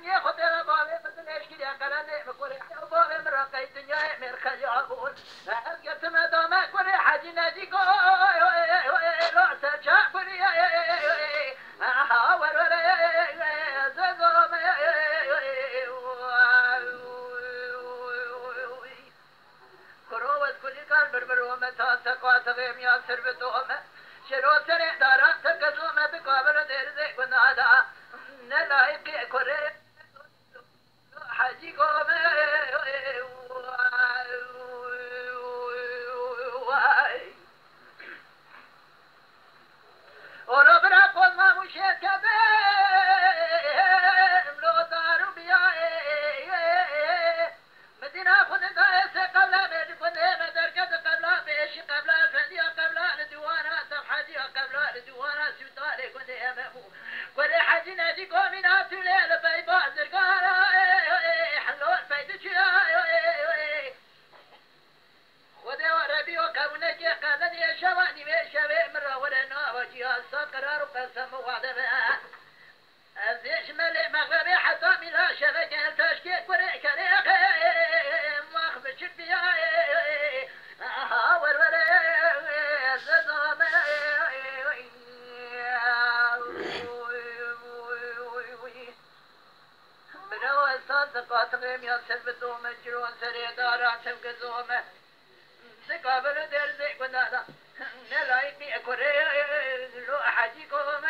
نية خطيرة بابي مثل إيش كذا قرني بقولي بابي مرقي الدنيا مركز يعقول أسقط ما دوما قولي حاجي ناديكو لو سجى قولي هاور ولا زغم كروز كل كان بربرو متى تقاط غيم يا سربتهم شرو سري دارا تكزو ما تقابل درزي ونادا نلاقي كوري حاجي قوم ولو برا قول ما مشيت كبير لو دارو بيا مدينة خدنا قبل مدينة مدركة قبل بيش قبل فندية قبل الدوانا تحدي قبل الدوانا سودالي كنت أمامه كل حاجة نادي قومنا تليل بيبا زرقانا حلول بيتشيا ودوا ربي وكونك قالني شواني بشبه مرة ولنا وجيها السكرار وقسم وعدما أزيش ملي مغربي حتى ملا شبكة تشكيل كوري كريخ مخبش بيا هاور ولا ززام بنو الصادقات غيم يصل بدوم مجرون سري دارات تبقزوم سكابر درزي كنادا نلاقي بي كوري لو أحدكم